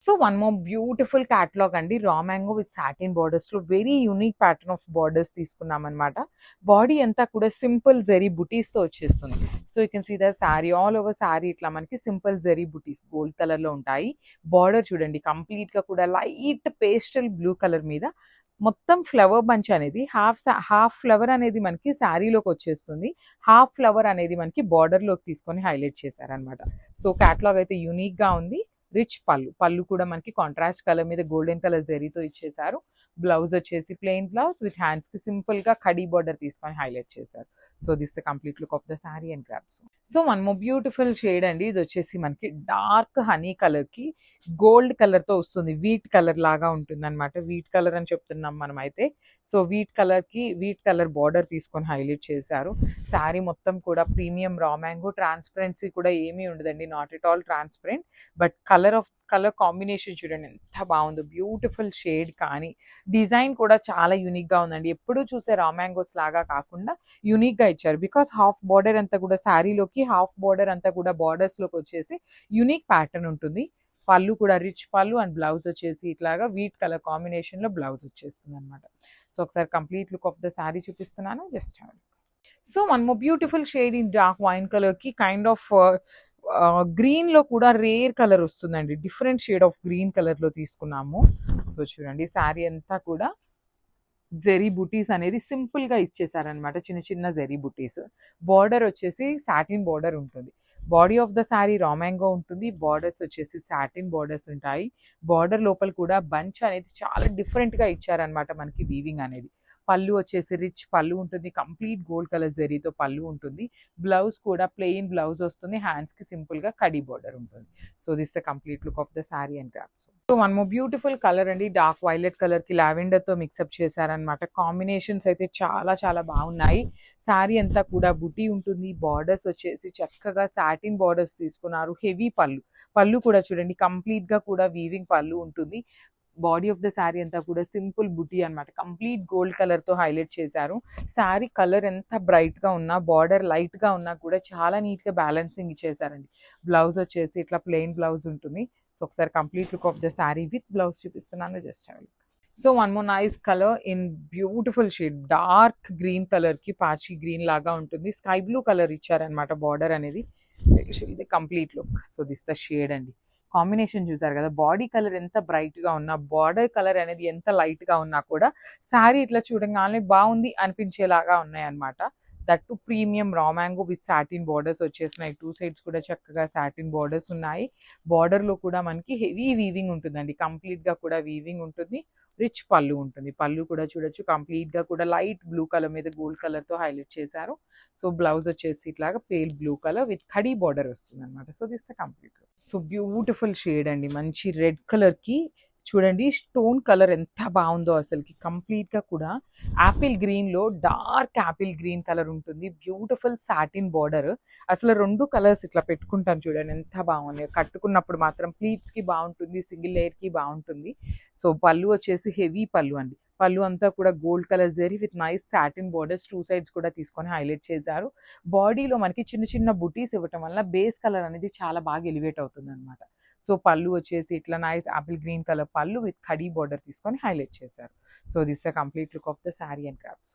So one more beautiful catalogue అండి. Raw mango with satin బోర్డర్స్లో very unique pattern of borders తీసుకున్నాం అనమాట. Body అంతా కూడా సింపుల్ జరీ బుటీస్తో వచ్చేస్తుంది. So you can see the sari all over sari ఇట్లా మనకి సింపుల్ జరీ బుటీస్ గోల్డ్ కలర్లో ఉంటాయి. బార్డర్ చూడండి కంప్లీట్గా కూడా లైట్ పేస్టల్ బ్లూ కలర్ మీద మొత్తం ఫ్లవర్ బంచ్ అనేది హాఫ్ ఫ్లవర్ అనేది మనకి శారీలోకి వచ్చేస్తుంది. హాఫ్ ఫ్లవర్ అనేది మనకి బార్డర్లోకి తీసుకొని హైలైట్ చేశారనమాట. సో క్యాటలాగ్ అయితే యూనిక్గా ఉంది. రిచ్ పళ్ళు కూడా మనకి కాంట్రాస్ట్ కలర్ మీద గోల్డెన్ కలర్ జరీతో ఇచ్చేసారు. బ్లౌజ్ వచ్చేసి ప్లెయిన్ బ్లౌజ్ విత్ హ్యాండ్స్ కి సింపుల్ గా కడీ బార్డర్ తీసుకొని హైలైట్ చేశారు. So this the complete look of the sorry and grasp. So one more beautiful shade అండి. ఇది వచ్చేసి మనకి డార్క్ హనీ కలర్ కి గోల్డ్ కలర్ తో వస్తుంది. వీట్ కలర్ లాగా ఉంటుంది అనమాట. వీట్ కలర్ అని చెప్తున్నాం మనం అయితే. సో వీట్ కలర్ బార్డర్ తీసుకొని హైలైట్ చేశారు. శారీ మొత్తం కూడా ప్రీమియం రా మ్యాంగో, ట్రాన్స్పరెన్సీ కూడా ఏమీ ఉండదండి, not at all transparent. But colour combination చూడండి ఎంత బాగుందో, బ్యూటిఫుల్ షేడ్ కానీ డిజైన్ కూడా చాలా యూనిక్గా ఉందండి. ఎప్పుడూ చూసే రా మ్యాంగోస్ లాగా కాకుండా యూనిక్గా ఇచ్చారు. బికాస్ హాఫ్ బార్డర్ అంతా కూడా శారీలోకి హాఫ్ బార్డర్ అంతా కూడా బార్డర్స్లోకి వచ్చేసి యూనిక్ ప్యాటర్న్ ఉంటుంది. పళ్ళు కూడా రిచ్ పళ్ళు అండ్ బ్లౌజ్ వచ్చేసి ఇట్లాగా వీట్ కలర్ కాంబినేషన్లో బ్లౌజ్ వచ్చేస్తుంది అనమాట. సో ఒకసారి complete look of the sari చూపిస్తున్నాను, just have. So one more beautiful shade in dark wine కలర్కి కైండ్ ఆఫ్ గ్రీన్లో కూడా రేర్ కలర్ వస్తుందండి. డిఫరెంట్ షేడ్ ఆఫ్ గ్రీన్ కలర్లో తీసుకున్నాము. సో చూడండి శారీ అంతా కూడా జెరీ బుటీస్ అనేది సింపుల్గా ఇచ్చేసారనమాట, చిన్న చిన్న జెరీ బుటీస్. బార్డర్ వచ్చేసి సాటిన్ బార్డర్ ఉంటుంది. Body of the sari raw mango ఉంటుంది. బార్డర్స్ వచ్చేసి సాటిన్ బార్డర్స్ ఉంటాయి. బార్డర్ లోపల కూడా బంచ్ అనేది చాలా డిఫరెంట్గా ఇచ్చారనమాట మనకి వీవింగ్ అనేది. పళ్ళు వచ్చేసి రిచ్ పళ్ళు ఉంటుంది. కంప్లీట్ గోల్డ్ కలర్ జరీతో పళ్ళు ఉంటుంది. బ్లౌజ్ కూడా ప్లెయిన్ బ్లౌజ్ వస్తుంది. హ్యాండ్స్కి సింపుల్గా కడీ బార్డర్ ఉంటుంది. So this the complete look of the sari and grasp. So one more beautiful colour అండి. డార్క్ వైలెట్ కలర్కి లావెండర్తో మిక్సప్ చేశారనమాట. కాంబినేషన్స్ అయితే చాలా చాలా బాగున్నాయి. శారీ అంతా కూడా బుటీ ఉంటుంది. బార్డర్స్ వచ్చేసి చక్కగా సాటిన్ బార్డర్స్ తీసుకున్నారు. హెవీ పళ్ళు కూడా చూడండి కంప్లీట్గా కూడా వీవింగ్ పళ్ళు ఉంటుంది. బాడీ ఆఫ్ ద శారీ అంతా కూడా సింపుల్ బుటీ అనమాట. కంప్లీట్ గోల్డ్ కలర్తో హైలైట్ చేశారు. శారీ కలర్ ఎంత బ్రైట్గా ఉన్నా, బార్డర్ లైట్గా ఉన్నా కూడా చాలా నీట్గా బ్యాలెన్సింగ్ ఇచ్చేసారండి. బ్లౌజ్ వచ్చేసి ఇట్లా ప్లెయిన్ బ్లౌజ్ ఉంటుంది. సో ఒకసారి complete look of the sari with blouse చూపిస్తున్నాను, just have. So one more nice colour in beautiful shade. Dark green కలర్కి పాచి గ్రీన్ లాగా ఉంటుంది. స్కై బ్లూ కలర్ ఇచ్చారనమాట బార్డర్ అనేది. ఇది complete look. So this the shade అండి. కాంబినేషన్ చూసారు కదా, బాడీ కలర్ ఎంత బ్రైట్గా ఉన్నా, బార్డర్ కలర్ అనేది ఎంత లైట్గా ఉన్నా కూడా శారీ ఇట్లా చూడగానే బాగుంది అనిపించేలాగా ఉన్నాయన్నమాట. దట్ టు ప్రీమియం రా మ్యాంగో విత్ సాటిన్ బార్డర్స్ వచ్చేసినాయి. టూ సైడ్స్ కూడా చక్కగా సాటిన్ బార్డర్స్ ఉన్నాయి. బార్డర్లో కూడా మనకి హెవీ వీవింగ్ ఉంటుందండి. కంప్లీట్గా కూడా వీవింగ్ ఉంటుంది. రిచ్ పళ్ళు ఉంటుంది. పళ్ళు కూడా చూడొచ్చు కంప్లీట్గా కూడా లైట్ బ్లూ కలర్ మీద గోల్డ్ కలర్తో హైలైట్ చేశారు. సో బ్లౌజ్ వచ్చేసి ఇట్లాగా pale blue colour with khadi border వస్తుంది అనమాట. So this complete. So beautiful shade అండి. మంచి రెడ్ కలర్కి చూడండి స్టోన్ కలర్ ఎంత బాగుందో అసలుకి. కంప్లీట్గా కూడా యాపిల్ గ్రీన్లో డార్క్ యాపిల్ గ్రీన్ కలర్ ఉంటుంది. Beautiful satin border. అసలు రెండు కలర్స్ ఇట్లా పెట్టుకుంటాను చూడండి ఎంత బాగుంది. కట్టుకున్నప్పుడు మాత్రం ప్లీట్స్కి బాగుంటుంది, సింగిల్ లేయర్కి బాగుంటుంది. సో పళ్ళు వచ్చేసి హెవీ పళ్ళు అండి. పళ్ళు అంతా కూడా gold colour zari with nice satin borders two sides కూడా తీసుకొని హైలైట్ చేశారు. బాడీలో మనకి చిన్న చిన్న బుటీస్ ఇవ్వటం వల్ల బేస్ కలర్ అనేది చాలా బాగా ఎలివేట్ అవుతుంది అనమాట. సో పళ్ళు వచ్చేసి ఇట్లా నైస్ ఆపిల్ గ్రీన్ కలర్ పళ్ళు విత్ కడీ బార్డర్ తీసుకొని హైలైట్ చేశారు. So this the complete look of the sari and crafts.